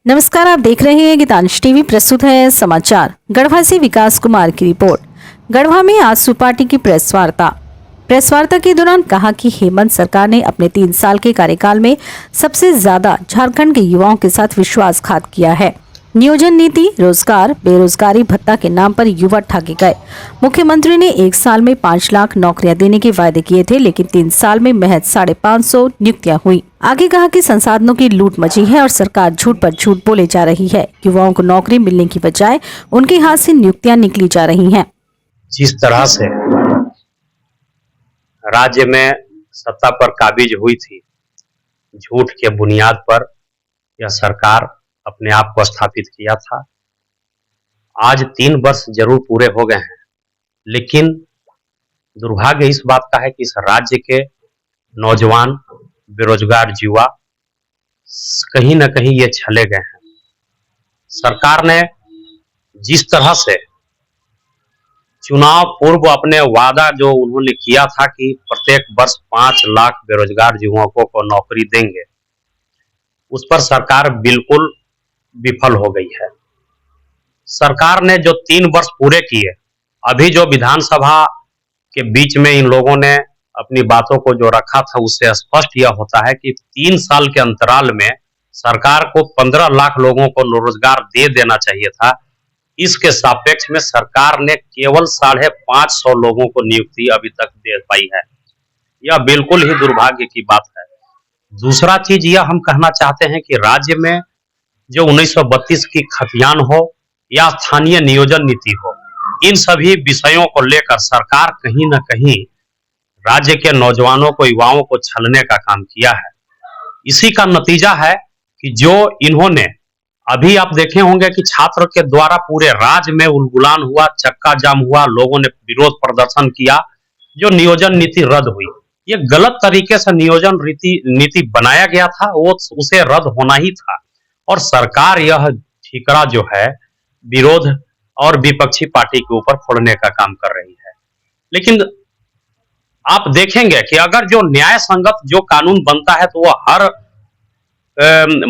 नमस्कार, आप देख रहे हैं गीतांश टीवी। प्रस्तुत है समाचार। गढ़वा से विकास कुमार की रिपोर्ट। गढ़वा में आज सुपार्टी की प्रेस वार्ता के दौरान कहा कि हेमंत सरकार ने अपने 3 साल के कार्यकाल में सबसे ज्यादा झारखंड के युवाओं के साथ विश्वासघात किया है। नियोजन नीति, रोजगार, बेरोजगारी भत्ता के नाम पर युवा ठगे गए। मुख्यमंत्री ने 1 साल में 5 लाख नौकरियां देने के वादे किए थे, लेकिन 3 साल में महज 550 नियुक्तियां हुई। आगे कहा कि संसाधनों की लूट मची है और सरकार झूठ पर झूठ बोले जा रही है। युवाओं को नौकरी मिलने की बजाय उनके हाथ से नियुक्तियां निकली जा रही हैं। जिस तरह से राज्य में सत्ता पर काबिज हुई थी, झूठ के बुनियाद पर यह सरकार अपने आप को स्थापित किया था। आज 3 वर्ष जरूर पूरे हो गए हैं, लेकिन दुर्भाग्य इस बात का है कि इस राज्य के नौजवान बेरोजगार युवा कहीं न कहीं ये छले गए हैं। सरकार ने जिस तरह से चुनाव पूर्व अपने वादा जो उन्होंने किया था कि प्रत्येक वर्ष 5 लाख बेरोजगार युवकों को नौकरी देंगे, उस पर सरकार बिल्कुल विफल हो गई है। सरकार ने जो 3 वर्ष पूरे किए, अभी जो विधानसभा के बीच में इन लोगों ने अपनी बातों को जो रखा था, उससे स्पष्ट यह होता है कि 3 साल के अंतराल में सरकार को 15 लाख लोगों को रोजगार दे देना चाहिए था। इसके सापेक्ष में सरकार ने केवल 550 लोगों को नियुक्ति अभी तक दे पाई है। यह बिल्कुल ही दुर्भाग्य की बात है। दूसरा चीज यह हम कहना चाहते हैं कि राज्य में जो 1932 की खतियान हो या स्थानीय नियोजन नीति हो, इन सभी विषयों को लेकर सरकार कहीं न कहीं राज्य के नौजवानों को, युवाओं को छलने का काम किया है। इसी का नतीजा है कि जो इन्होंने अभी आप देखे होंगे कि छात्र के द्वारा पूरे राज्य में उलगुलान हुआ, चक्का जाम हुआ, लोगों ने विरोध प्रदर्शन किया, जो नियोजन नीति रद्द हुई। ये गलत तरीके से नियोजन नीति बनाया गया था, वो उसे रद्द होना ही था। और सरकार यह ठीकरा जो है विरोध और विपक्षी पार्टी के ऊपर फोड़ने का काम कर रही है। लेकिन आप देखेंगे कि अगर जो न्याय संगत जो कानून बनता है तो वह हर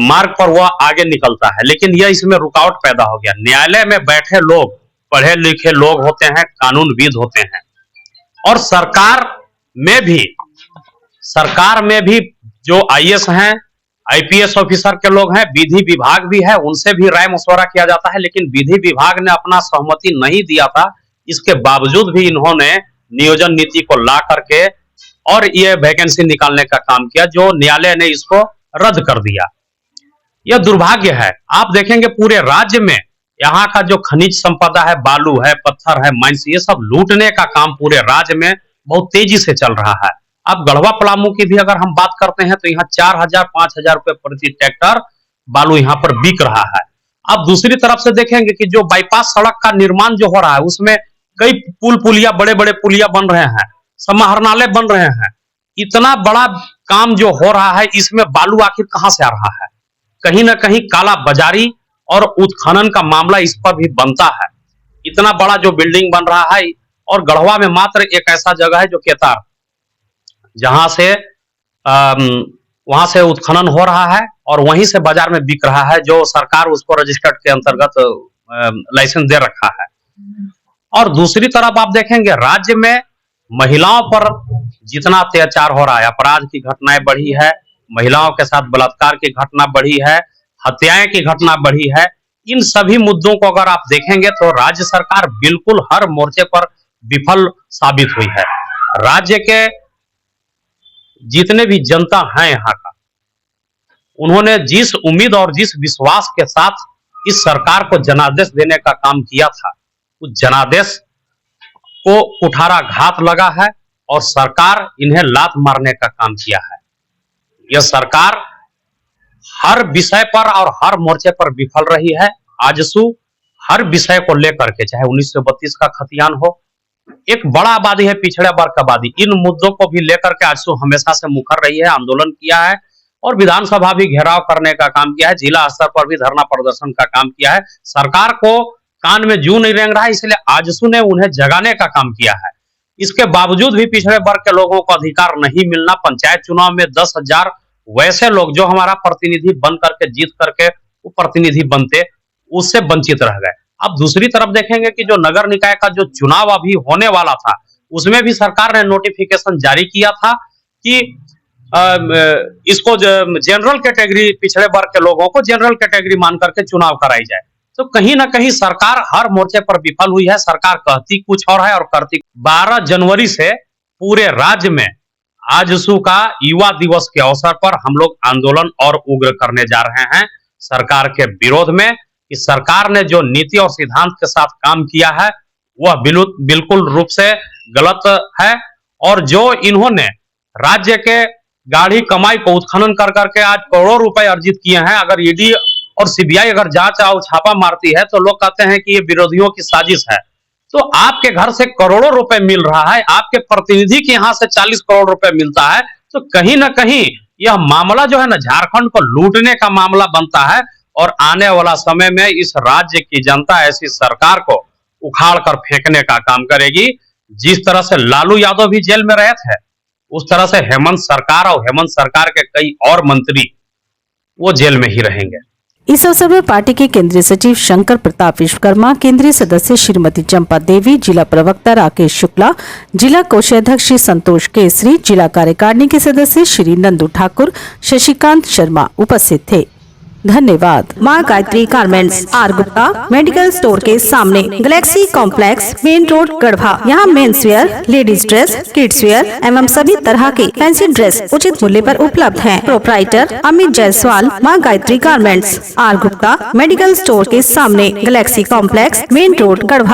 मार्ग पर वह आगे निकलता है, लेकिन यह इसमें रुकावट पैदा हो गया। न्यायालय में बैठे लोग पढ़े लिखे लोग होते हैं, कानूनविद होते हैं, और सरकार में भी जो आईएएस हैं, आईपीएस ऑफिसर के लोग हैं, विधि विभाग भी है, उनसे भी राय मशवरा किया जाता है, लेकिन विधि विभाग ने अपना सहमति नहीं दिया था। इसके बावजूद भी इन्होंने नियोजन नीति को ला करके और ये वैकेंसी निकालने का काम किया, जो न्यायालय ने इसको रद्द कर दिया। यह दुर्भाग्य है। आप देखेंगे पूरे राज्य में यहाँ का जो खनिज संपदा है, बालू है, पत्थर है, माइंस, ये सब लूटने का काम पूरे राज्य में बहुत तेजी से चल रहा है। अब गढ़वा पलामू की भी अगर हम बात करते हैं तो यहाँ 4,000-5,000 रुपए प्रति ट्रैक्टर बालू यहाँ पर बिक रहा है। अब दूसरी तरफ से देखेंगे कि जो बाईपास सड़क का निर्माण जो हो रहा है, उसमें कई पुलिया, बड़े बड़े पुलिया बन रहे हैं, समाहरणालय बन रहे हैं। इतना बड़ा काम जो हो रहा है, इसमें बालू आखिर कहां से आ रहा है? कहीं ना कहीं काला बाजारी और उत्खनन का मामला इस पर भी बनता है। इतना बड़ा जो बिल्डिंग बन रहा है, और गढ़वा में मात्र एक ऐसा जगह है जो केतार, जहां से वहां से उत्खनन हो रहा है और वहीं से बाजार में बिक रहा है, जो सरकार उसको रजिस्टर्ड के अंतर्गत लाइसेंस दे रखा है। और दूसरी तरफ आप देखेंगे राज्य में महिलाओं पर जितना अत्याचार हो रहा है, अपराध की घटनाएं बढ़ी है, महिलाओं के साथ बलात्कार की घटना बढ़ी है, हत्याएं की घटना बढ़ी है। इन सभी मुद्दों को अगर आप देखेंगे तो राज्य सरकार बिल्कुल हर मोर्चे पर विफल साबित हुई है। राज्य के जितने भी जनता है यहाँ का, उन्होंने जिस उम्मीद और जिस विश्वास के साथ इस सरकार को जनादेश देने का काम किया था, उस जनादेश को कुठाराघात लगा है और सरकार इन्हें लात मारने का काम किया है। यह सरकार हर विषय पर और हर मोर्चे पर विफल रही है। आजसू हर विषय को लेकर के, चाहे 1932 का खतियान हो, एक बड़ा आबादी है, पिछड़े वर्ग का आबादी, इन मुद्दों को भी लेकर के आजसू हमेशा से मुखर रही है, आंदोलन किया है और विधानसभा भी घेराव करने का काम किया है, जिला स्तर पर भी धरना प्रदर्शन का काम किया है। सरकार को कान में जू नहीं रेंग रहा है, इसलिए आजसू ने उन्हें जगाने का काम किया है। इसके बावजूद भी पिछड़े वर्ग के लोगों को अधिकार नहीं मिलना। पंचायत चुनाव में 10,000 वैसे लोग जो हमारा प्रतिनिधि बन करके जीत करके वो प्रतिनिधि बनते, उससे वंचित रह गए। अब दूसरी तरफ देखेंगे कि जो नगर निकाय का जो चुनाव अभी होने वाला था, उसमें भी सरकार ने नोटिफिकेशन जारी किया था कि इसको जनरल कैटेगरी, पिछड़े वर्ग के लोगों को जनरल कैटेगरी मान करके चुनाव कराई जाए। तो कहीं ना कहीं सरकार हर मोर्चे पर विफल हुई है। सरकार कहती कुछ और है और करती। 12 जनवरी से पूरे राज्य में आजसू का युवा दिवस के अवसर पर हम लोग आंदोलन और उग्र करने जा रहे हैं सरकार के विरोध में, कि सरकार ने जो नीति और सिद्धांत के साथ काम किया है वह बिल्कुल रूप से गलत है। और जो इन्होंने राज्य के गाढ़ी कमाई को उत्खनन कर करके आज करोड़ों रुपए अर्जित किए हैं, अगर ईडी और सीबीआई अगर जांच और छापा मारती है तो लोग कहते हैं कि ये विरोधियों की साजिश है। तो आपके घर से करोड़ों रुपए मिल रहा है, आपके प्रतिनिधि के यहाँ से 40 करोड़ रुपए मिलता है, तो कहीं ना कहीं यह मामला जो है ना झारखंड को लूटने का मामला बनता है। और आने वाला समय में इस राज्य की जनता ऐसी सरकार को उखाड़ कर फेंकने का काम करेगी। जिस तरह से लालू यादव भी जेल में रहे थे, उस तरह से हेमंत सरकार और हेमंत सरकार के कई और मंत्री वो जेल में ही रहेंगे। इस अवसर पर पार्टी के केंद्रीय सचिव शंकर प्रताप विश्वकर्मा, केंद्रीय सदस्य श्रीमती चंपा देवी, जिला प्रवक्ता राकेश शुक्ला, जिला कोषाध्यक्ष श्री संतोष केसरी, जिला कार्यकारिणी के सदस्य श्री नंदू ठाकुर, शशिकांत शर्मा उपस्थित थे। धन्यवाद। Maa Gayatri garments, R Gupta medical store के सामने, galaxy complex, main road, Garhwa. यहाँ mens wear, ladies dress, kids wear एवं सभी तरह के फैंसी ड्रेस उचित मूल्य पर उपलब्ध हैं। Proprietor Amit Jaiswal, Maa Gayatri garments, R Gupta medical store के सामने, galaxy complex, main road, Garhwa.